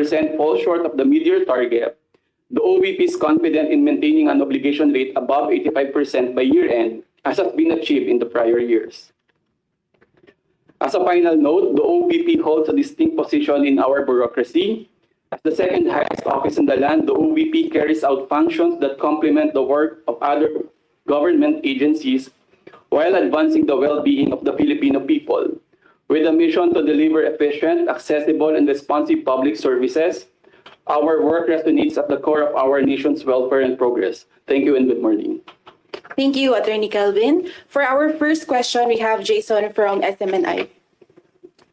40% fall short of the mid-year target, the OVP is confident in maintaining an obligation rate above 85% by year-end, as has been achieved in the prior years. As a final note, the OVP holds a distinct position in our bureaucracy. As the second highest office in the land, the OVP carries out functions that complement the work of other government agencies while advancing the well-being of the Filipino people, with a mission to deliver efficient, accessible, and responsive public services. Our work resonates at the core of our nation's welfare and progress. Thank you and good morning. Thank you, Attorney Calvin. For our first question, we have Jason from SMNI.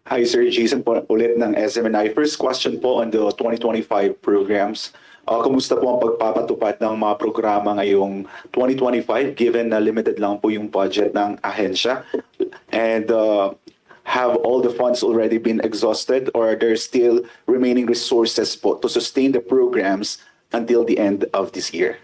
Hi, Sir Jason po ulit ng SMNI. First question po on the 2025 programs. Kumusta po ang pagpapatupad ng mga programa ngayong 2025 given na limited lang po yung budget ng ahensya? And have all the funds already been exhausted or are there still remaining resources po to sustain the programs until the end of this year?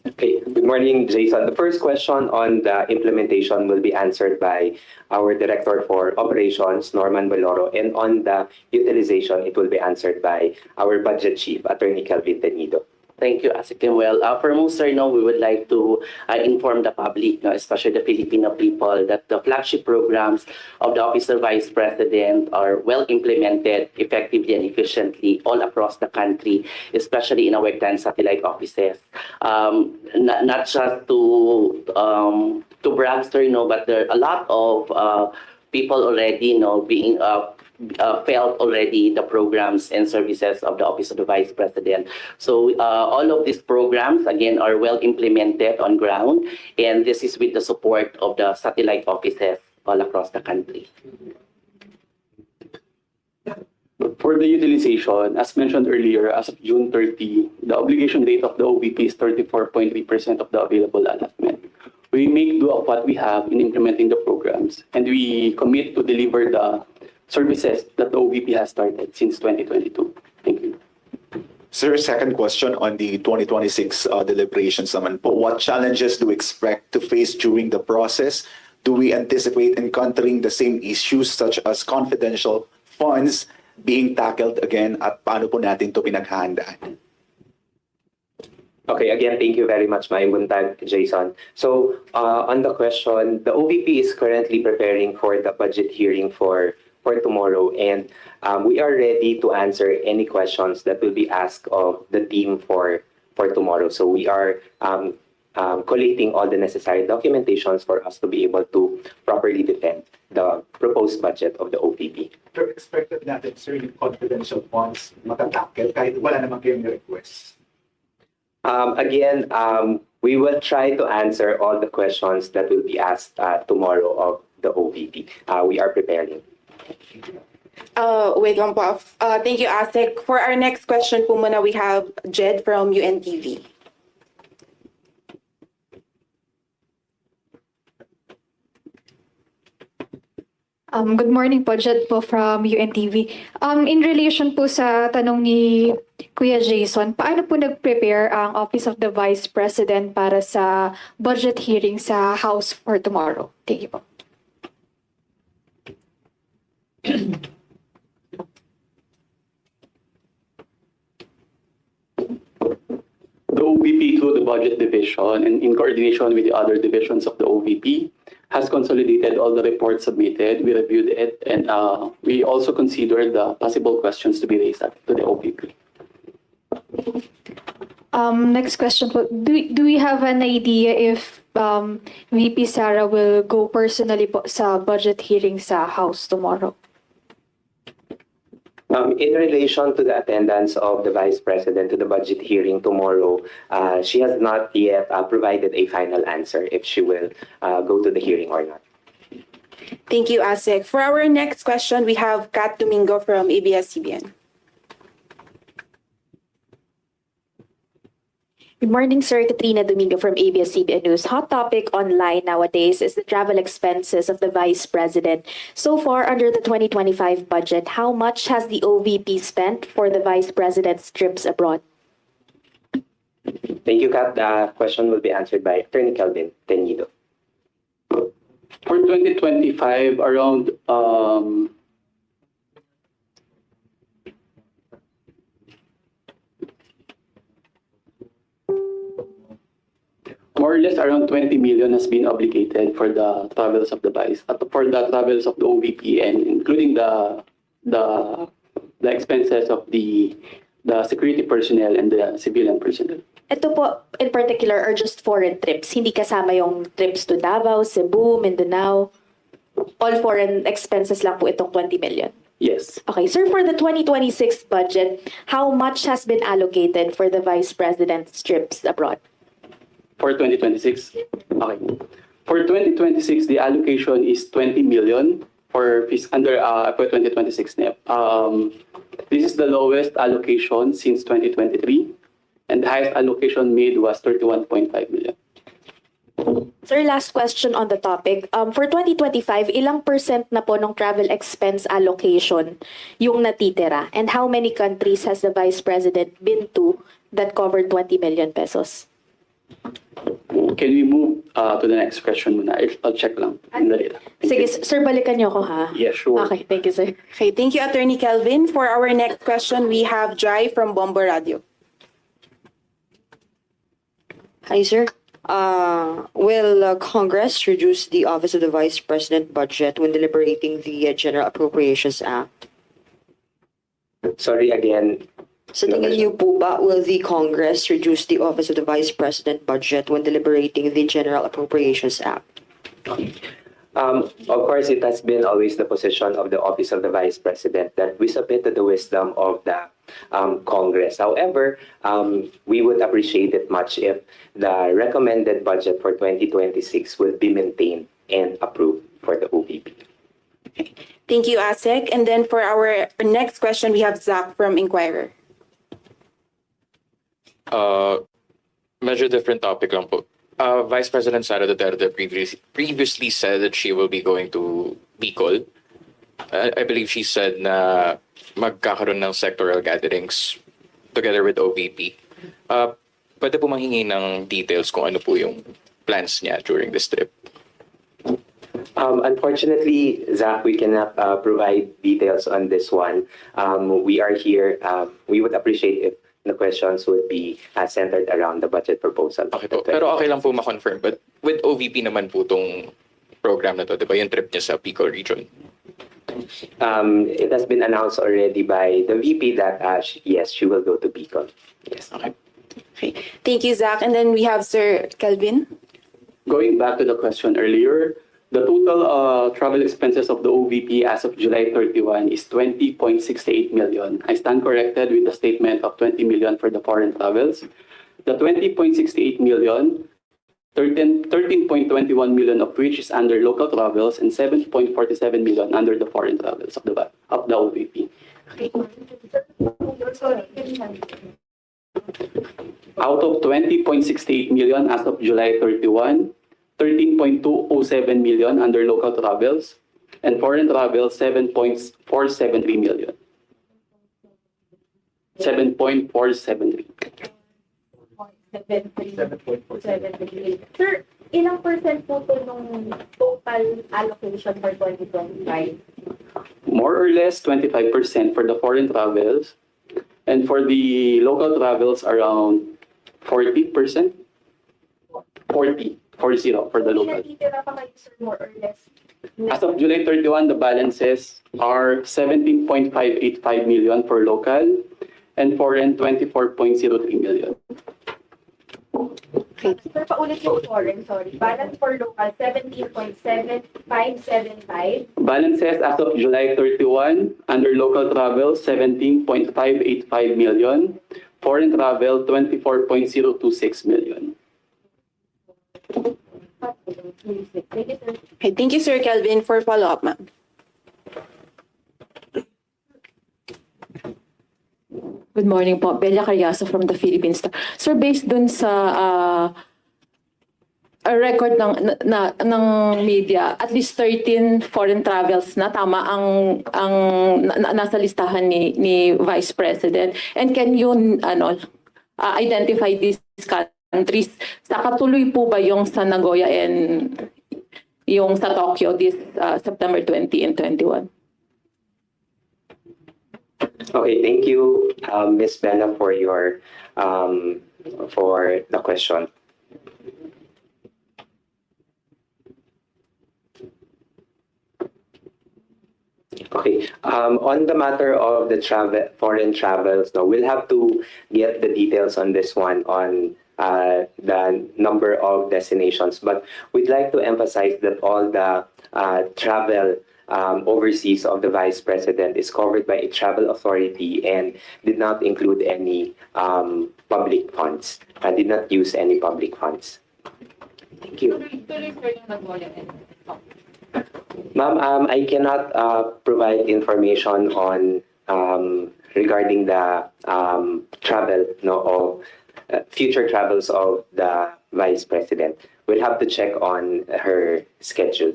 Okay, good morning, Jason. The first question on the implementation will be answered by our Director for Operations, Norman Baloro, and on the utilization, it will be answered by our Budget Chief, Attorney Calvin Tenido. Thank you, Asik. Well, foremost, sir, we would like to inform the public, especially the Filipino people, that the flagship programs of the Office of Vice President are well implemented effectively and efficiently all across the country, especially in our 10 satellite offices. Not just to brag, sir, but there are a lot of people already, being felt already the programs and services of the Office of the Vice President. So all of these programs, again, are well implemented on ground, and this is with the support of the satellite offices all across the country. For the utilization, as mentioned earlier, as of June 30, the obligation rate of the OVP is 34.3% of the available allotment. We make do of what we have in implementing the programs, and we commit to deliver the services that the OVP has started since 2022. Thank you. Sir, second question on the 2026 deliberations naman po. What challenges do we expect to face during the process? Do we anticipate encountering the same issues such as confidential funds being tackled again at paano po natin ito pinaghahandaan? Okay, again, thank you very much, Maimuntag, Jason. So on the question, the OVP is currently preparing for the budget hearing for tomorrow, and we are ready to answer any questions that will be asked of the team for tomorrow. So we are collating all the necessary documentations for us to be able to properly defend the proposed budget of the OVP. Pero expected natin, sir, yung confidential funds matatakil kahit wala naman kayong request. Again, we will try to answer all the questions that will be asked tomorrow of the OVP. We are preparing. Wait lang po. Thank you, Asik. For our next question po muna, we have Jed from UNTV. Good morning po, Jed po from UNTV. In relation po sa tanong ni Kuya Jason, paano po nag-prepare ang Office of the Vice President para sa budget hearing sa House for tomorrow? Thank you po. The OVP, through the budget division and in coordination with the other divisions of the OVP, has consolidated all the reports submitted. We reviewed it, and we also considered the possible questions to be raised to the OVP. Next question po. Do we have an idea if VP Sara will go personally po sa budget hearing sa House tomorrow? In relation to the attendance of the Vice President to the budget hearing tomorrow, she has not yet provided a final answer if she will go to the hearing or not. Thank you, Asik. For our next question, we have Kat Domingo from ABS-CBN. Good morning, sir. Katrina Domingo from ABS-CBN News. Hot topic online nowadays is the travel expenses of the Vice President. So far, under the 2025 budget, how much has the OVP spent for the Vice President's trips abroad? Thank you, Kat. The question will be answered by Attorney Calvin Tenido. For 2025, around more or less around 20 million has been obligated for the travels of the vice, for the travels of the OVP, and including the expenses of the security personnel and the civilian personnel. Ito po, in particular, are just foreign trips. Hindi kasama yung trips to Davao, Cebu, Mindanao. All foreign expenses lang po itong 20 million. Yes. Okay, sir, for the 2026 budget, how much has been allocated for the Vice President's trips abroad? For 2026? Okay. For 2026, the allocation is 20 million for 2026 NEP. This is the lowest allocation since 2023, and the highest allocation made was 31.5 million. Sir, last question on the topic. For 2025, ilang % na po ng travel expense allocation yung natitira? And how many countries has the Vice President been to that covered 20 million pesos? Can we move to the next question muna? I'll check lang in the data. Sige, sir, balikan niyo ako ha? Yeah, sure. Okay, thank you, sir. Okay, thank you, Attorney Kelvin. For our next question, we have Jai from Bombo Radio. Hi, sir. Will Congress reduce the Office of the Vice President budget when deliberating the General Appropriations Act? Sorry again. Sa tingin niyo po ba, will the Congress reduce the Office of the Vice President budget when deliberating the General Appropriations Act? Of course, it has been always the position of the Office of the Vice President that we submit to the wisdom of the Congress. However, we would appreciate it much if the recommended budget for 2026 will be maintained and approved for the OVP. Thank you, ASEC. And then for our next question, we have Zach from Inquirer. Medyo different topic lang po. Vice President Sara Duterte previously said that she will be going to Bicol. I believe she said na magkakaroon ng sectoral gatherings together with OVP. Pwede po manghingi ng details kung ano po yung plans niya during this trip. Unfortunately, Zach, we cannot provide details on this one. We are here. We would appreciate if the questions would be centered around the budget proposal. Okay po. Pero okay lang po ma-confirm. But with OVP naman po tong program na to, di ba? Yung trip niya sa Bicol region. It has been announced already by the VP that yes, she will go to Bicol. Yes. Okay. Okay, thank you, Zach. And then we have Sir Kelvin. Going back to the question earlier, the total travel expenses of the OVP as of July 31 is 20.68 million. I stand corrected with the statement of 20 million for the foreign travels. The 20.68 million, 13.21 million of which is under local travels and 7.47 million under the foreign travels of the OVP. Out of 20.68 million as of July 31, 13.207 million under local travels, and foreign travel, 7.473 million. 7.473. Sir, ilang percent po to nung total allocation for 2025? More or less 25% for the foreign travels, and for the local travels, around 40%. 40 for the local. Natitira pa kayo, sir, more or less? As of July 31, the balances are 17.585 million for local and foreign 24.03 million. Okay. Sir, paulit yung foreign, sorry. Balance for local, 17.7575. Balances as of July 31, under local travel, 17.585 million. Foreign travel, 24.026 million. Okay, thank you, Sir Kelvin, for follow-up, ma'am. Good morning po. Belia Carriazo from the Philippines. Sir, based dun sa a record ng media, at least 13 foreign travels na tama ang nasa listahan ni Vice President. And can you identify these countries? Nakatuloy po ba yung sa Nagoya and yung sa Tokyo this September 20 and 21? Okay, thank you, Ms. Bella, for your for the question. Okay. On the matter of the foreign travels, no, we'll have to get the details on this one on the number of destinations. But we'd like to emphasize that all the travel overseas of the Vice President is covered by a travel authority and did not include any public funds. Did not use any public funds. Thank you. Ma'am, I cannot provide information on regarding the travel of future travels of the Vice President. We'll have to check on her schedule.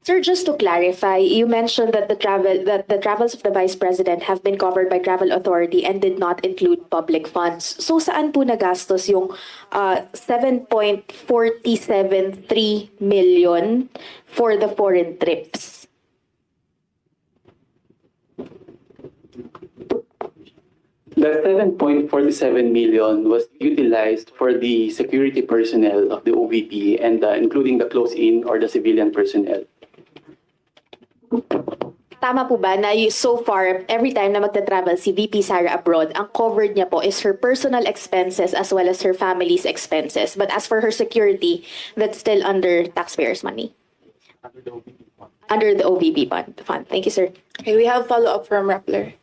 Sir, just to clarify, you mentioned that the travels of the Vice President have been covered by travel authority and did not include public funds. So saan po nagastos yung 7.473 million for the foreign trips? The 7.47 million was utilized for the security personnel of the OVP and including the close-in or the civilian personnel. Tama po ba na so far, every time na magta-travel si VP Sara abroad, ang covered niya po is her personal expenses as well as her family's expenses. But as for her security, that's still under taxpayers' money. Under the OVP fund. Thank you, sir. Okay, we have follow-up from Rappler.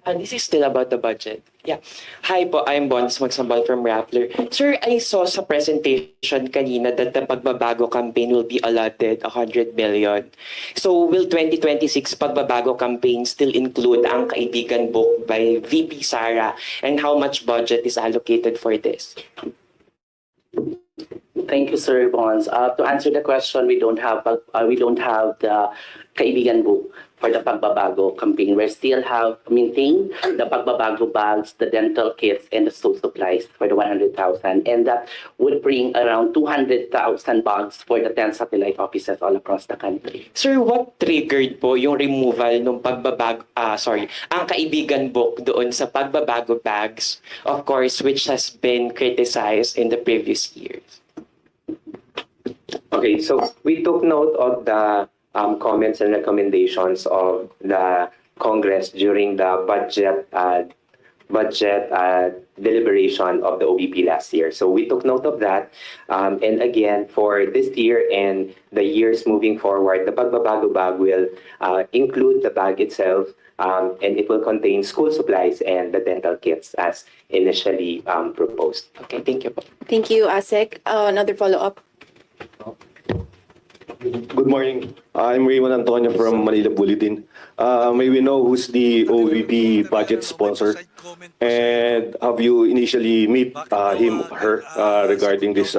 This is still about the budget. Yeah. Hi po, I'm Bons Magsambal from Rappler. Sir, I saw sa presentation kanina that the Pagbabago campaign will be allotted 100 million. So will 2026 Pagbabago campaign still include ang Kaibigan book by VP Sara, and how much budget is allocated for this? Thank you, Sir Bons. To answer the question, we don't have the Kaibigan book for the Pagbabago campaign. We still have maintained the Pagbabago bags, the dental kits, and the school supplies for the 100,000. And that would bring around 200,000 bags for the 10 satellite offices all across the country. Sir, what triggered po yung removal ng ang Kaibigan book doon sa Pagbabago bags, of course, which has been criticized in the previous years? Okay, so we took note of the comments and recommendations of the Congress during the budget deliberation of the OVP last year. So we took note of that. And again, for this year and the years moving forward, the Pagbabago bag will include the bag itself, and it will contain school supplies and the dental kits as initially proposed. Okay, thank you po. Thank you, Asek. Another follow-up. Good morning. I'm Raymond Antonio from Manila Bulletin. May we know who's the OVP budget sponsor? And have you initially meet him or her regarding this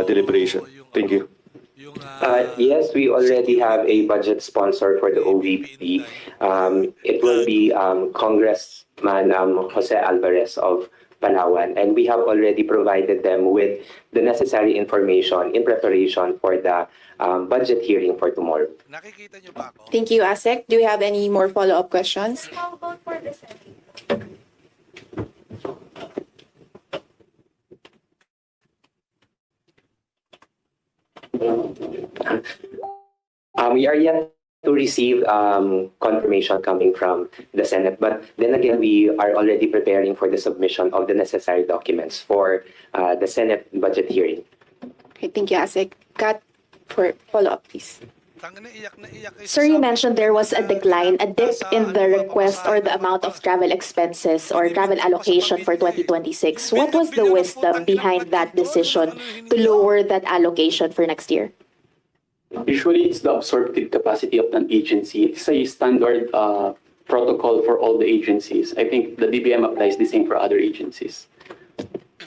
deliberation? Thank you. Yes, we already have a budget sponsor for the OVP. It will be Congressman Jose Alvarez of Palawan, and we have already provided them with the necessary information in preparation for the budget hearing for tomorrow. Thank you, Asek. Do you have any more follow-up questions? How about for the Senate? We are yet to receive confirmation coming from the Senate. But then again, we are already preparing for the submission of the necessary documents for the Senate budget hearing. Okay, thank you, Asek. Kat, for follow-up, please. Sir, you mentioned there was a dip in the request or the amount of travel expenses or travel allocation for 2026. What was the wisdom behind that decision to lower that allocation for next year? Usually, it's the absorptive capacity of an agency. It's a standard protocol for all the agencies. I think the DBM applies the same for other agencies.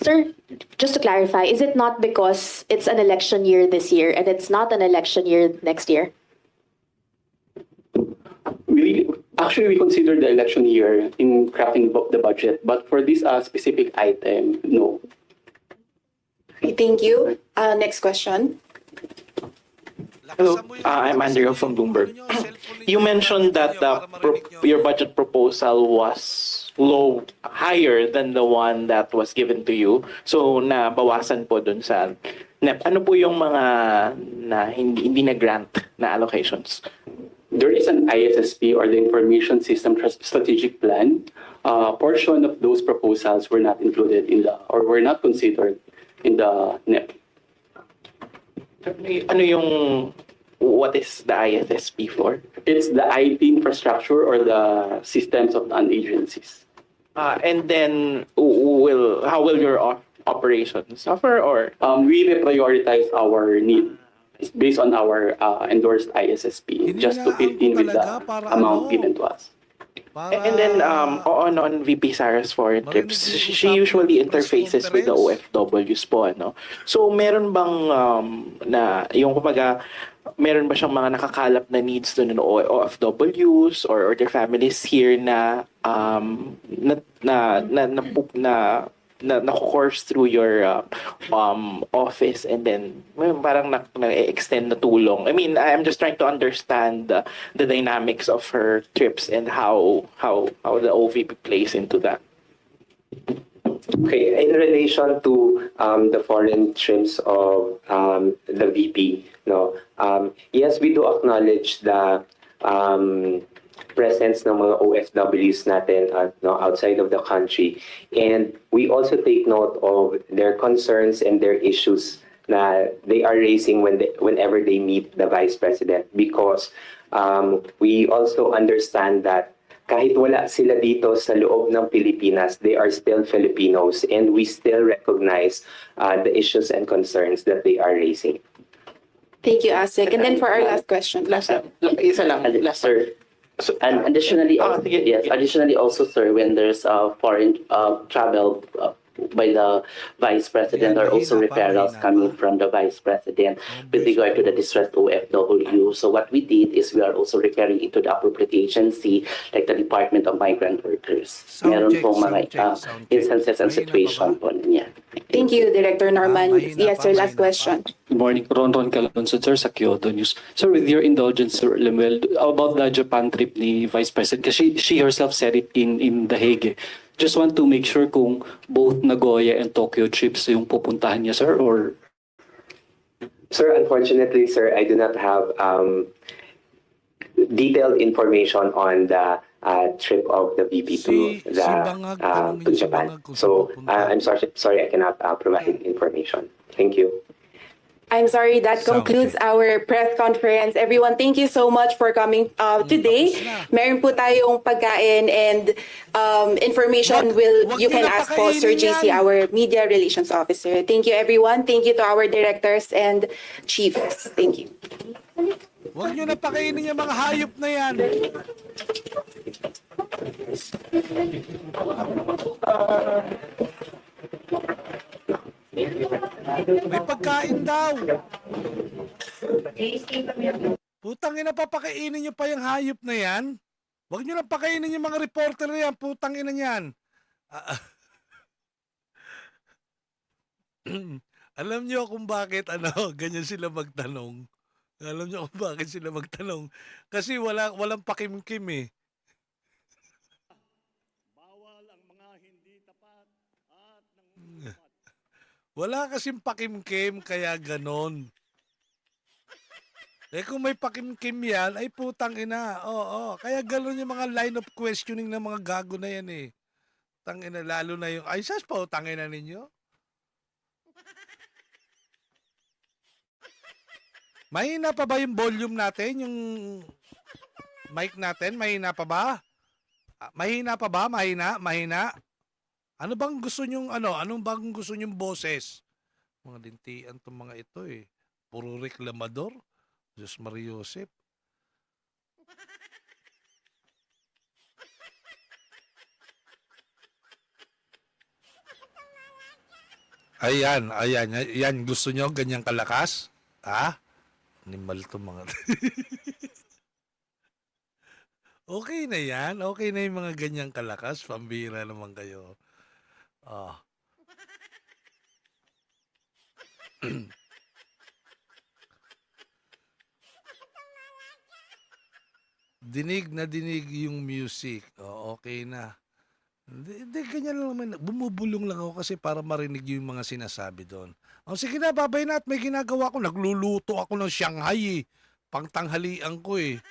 Sir, just to clarify, is it not because it's an election year this year and it's not an election year next year? We consider the election year in crafting the budget, but for this specific item, no. Okay, thank you. Next question. Hello, I'm Andrew from Bloomberg. You mentioned that your budget proposal was higher than the one that was given to you. So nabawasan po dun sa NEP, ano po yung mga na hindi na grant na allocations? There is an ISSP, or the Information System Strategic Plan. Portion of those proposals were not included in the, or were not considered in the NEP. Ano yung, what is the ISSP for? It's the IT infrastructure or the systems of non-agencies. And then, how will your operations suffer, or? We prioritize our need based on our endorsed ISSP, just to fit in with the amount given to us. And then on VP Sara's foreign trips, she usually interfaces with the OFWs po, ano? So meron bang na yung kumbaga meron ba siyang mga nakakalap na needs doon ng OFWs or their families here na na-course through your office, and then parang na-extend na tulong? I mean, I'm just trying to understand the dynamics of her trips and how the OVP plays into that. Okay, in relation to the foreign trips of the VP, no, yes, we do acknowledge the presence ng mga OFWs natin no, outside of the country, and we also take note of their concerns and their issues na they are raising whenever they meet the Vice President, because we also understand that kahit wala sila dito sa loob ng Pilipinas, they are still Filipinos, and we still recognize the issues and concerns that they are raising. Thank you, Asik. And then for our last question. Isa lang, Sir, and additionally, additionally also, sir, when there's foreign travel by the Vice President, or also referrals coming from the Vice President with regard to the distressed OFW. So what we did is we are also referring into the appropriate agency, like the Department of Migrant Workers. Meron pong mga instances and situation po niya. Thank you, Director Norman. Yes, sir, last question. Good morning, Ron Calonso, sir, sa Kyoto News. Sir, with your indulgence, Sir Lemuel, about the Japan trip ni Vice President, kasi she herself said it in The Hague. Just want to make sure kung both Nagoya and Tokyo trips yung pupuntahan niya, sir, or? Sir, unfortunately, sir, I do not have detailed information on the trip of the VP to Japan. So I'm sorry, I cannot provide information. Thank you. I'm sorry, that concludes our press conference. Everyone, thank you so much for coming today. Meron po tayong pagkain and information you can ask po Sir JC, our Media Relations Officer. Thank you, everyone. Thank you to our directors and chiefs. Thank you. Huwag nyo na pakainin yung mga hayop na yan. May pagkain daw. Putang ina, papakainin nyo pa yung hayop na yan. Huwag nyo na pakainin yung mga reporter na yan. Putang ina yan. Alam nyo kung bakit ganyan sila magtanong. Alam nyo kung bakit sila magtanong. Kasi walang pakimkim eh. Wala kasing pakimkim, kaya ganon. Eh kung may pakimkim yan, ay putang ina. Oo. Kaya ganon yung mga line of questioning ng mga gago na yan eh. Tangina, lalo na yung, ay sas po, tangina ninyo. Mahina pa ba yung volume natin? Yung mic natin? Mahina pa ba? Mahina pa ba? Mahina? Mahina? Ano bang gusto nyong anong bang gusto nyong boses? Mga lintian tong mga ito eh. Puro reklamador. Diyos Maria Josep. Ayan. Gusto nyo ganyang kalakas? Ha? Animal to mga... Okay na yan. Okay na yung mga ganyang kalakas. Pambira naman kayo. Dinig na dinig yung music. Okay na. Hindi, ganyan lang naman. Bumubulong lang ako kasi para marinig yung mga sinasabi doon. O sige na, babay na at may ginagawa ko. Nagluluto ako ng Shanghai eh. Pangtanghalian ko eh.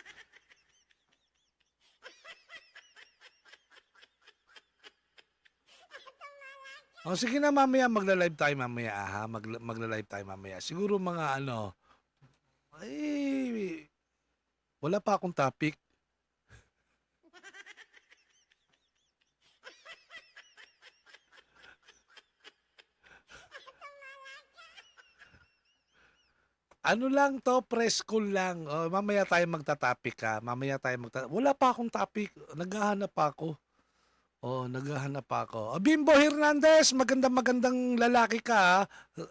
O sige na, mamaya magla-live tayo mamaya ha. Magla-live tayo mamaya. Siguro mga ano, ay, wala pa akong topic. Ano lang to, press call lang. Oh, mamaya tayo magta-topic ha. Mamaya tayo Wala pa akong topic. Naghahanap pa ako. Oh, naghahanap pa ako. Bimbo Hernandez, magandang lalaki ka ha.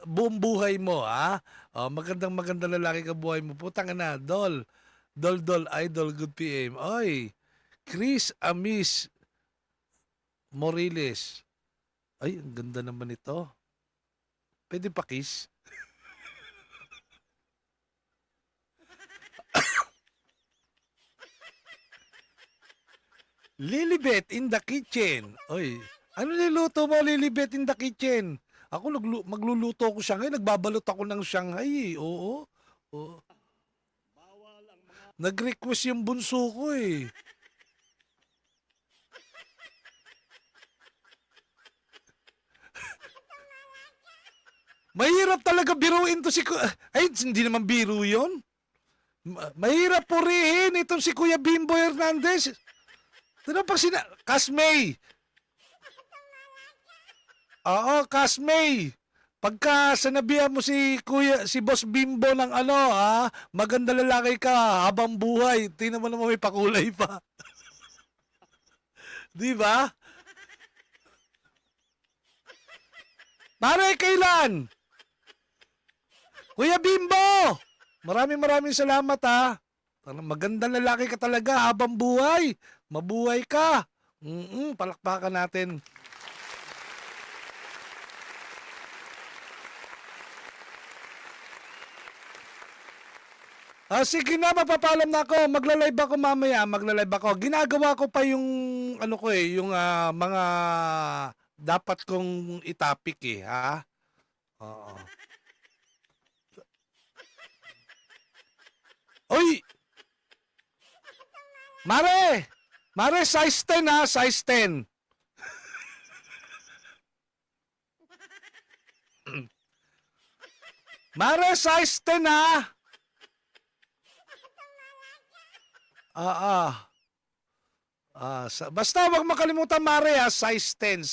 Buong buhay mo ha. Oh, magandang lalaki ka buhay mo. Putang na, Dol. Dol, Idol, good PM. Oy, Chris Amis Moriles. Ay, ang ganda naman ito. Pwede pa kiss? Lilibet in the kitchen. Oy, ano niluto mo, Lilibet in the kitchen? Ako magluluto ako Shanghai, nagbabalot ako ng Shanghai. Oo. Oo. Nag-request yung bunso ko eh. Mahirap talaga biruin to si Ay, hindi naman biro yun. Mahirap purihin itong si Kuya Bimbo Hernandez. Ano pag Kasmay. Oo, Kasmay. Pagka sanabihan mo si Boss Bimbo ng ano, ha, maganda lalaki ka habang buhay. Tingnan mo naman may pakulay pa. Di ba? Pare, kailan? Kuya Bimbo! Maraming salamat ha. Magandang lalaki ka talaga habang buhay. Mabuhay ka. Palakpakan natin. Sige na, mapapaalam na ako. Magla-live ako mamaya. Ginagawa ko pa yung ano ko eh, yung mga dapat kong itapik eh, ha? Oo. Oy! Mare, size 10 ha, size 10. Mare, size 10 ha. Basta wag makalimutan Mare ha, size 10.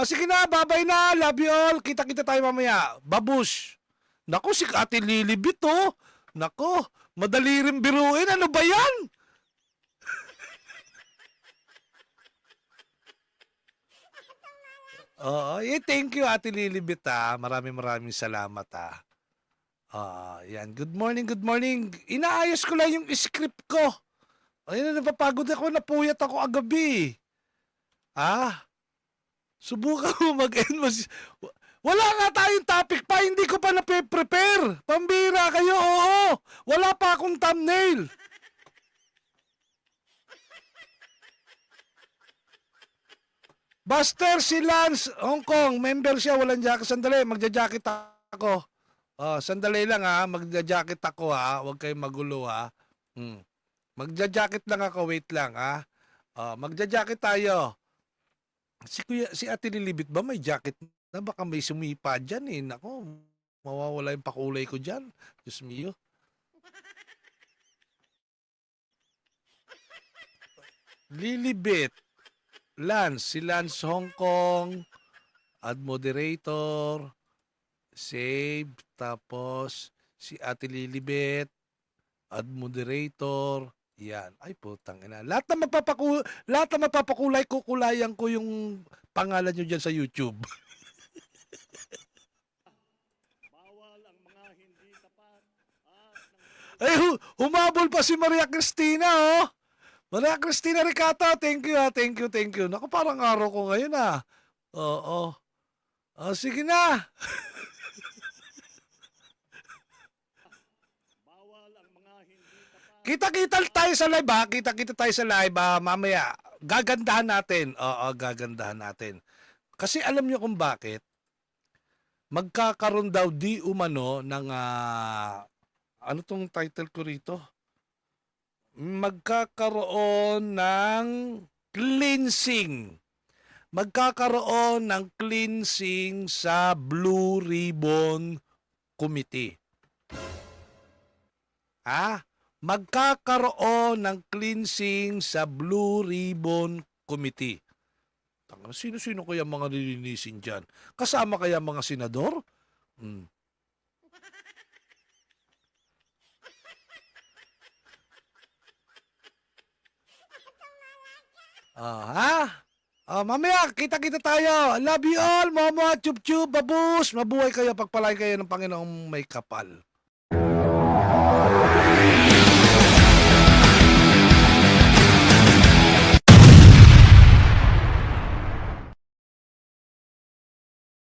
Sige na, babay na, love you all. Kita-kita tayo mamaya. Babush. Nako, si Ate Lilibit oh. Nako, madali rin biruin. Ano ba yan? Thank you Ate Lilibit ha. Maraming salamat ha. Yan. Good morning. Inaayos ko lang yung script ko. Ayun, napapagod ako, napuyat ako agabi. Subukan mo mag-end. Wala nga tayong topic pa, hindi ko pa na-prepare. Pambira kayo, oo. Wala pa akong thumbnail. Buster si Lance, Hong Kong, member siya, walang jacket. Sandali, magja-jacket ako. Sandali lang ha, magja-jacket ako ha. Huwag kayong magulo ha. Magja-jacket lang ako, wait lang ha. Magja-jacket tayo. Si Ate Lilibit ba may jacket na? Baka may sumipa dyan eh. Nako, mawawala yung pakulay ko dyan. Diyos mio. Lilibit. Si Lance Hong Kong, add moderator, save, tapos si Ate Lilibet, add moderator, yan. Ay putang ina. Lahat na mapapakulay, kukulayan ko yung pangalan nyo dyan sa YouTube. Ay, humabol pa si Maria Cristina, oh. Maria Cristina Ricato, thank you ha, thank you. Naku, parang araw ko ngayon ha. Oo. Sige na. Kita-kita tayo sa live ha, mamaya. gagandahan natin. Oo, gagandahan natin. Kasi alam niyo kung bakit? Magkakaroon daw di umano ng ano tong title ko rito? Magkakaroon ng cleansing. Magkakaroon ng cleansing sa Blue Ribbon Committee. Magkakaroon ng cleansing sa Blue Ribbon Committee. Sino-sino kaya mga nilinisin dyan? Kasama kaya mga senador? Mamaya, kita-kita tayo. Love you all, Momo, Chup-Chup, Babus. Mabuhay kayo, pagpalain kayo ng Panginoong may kapal.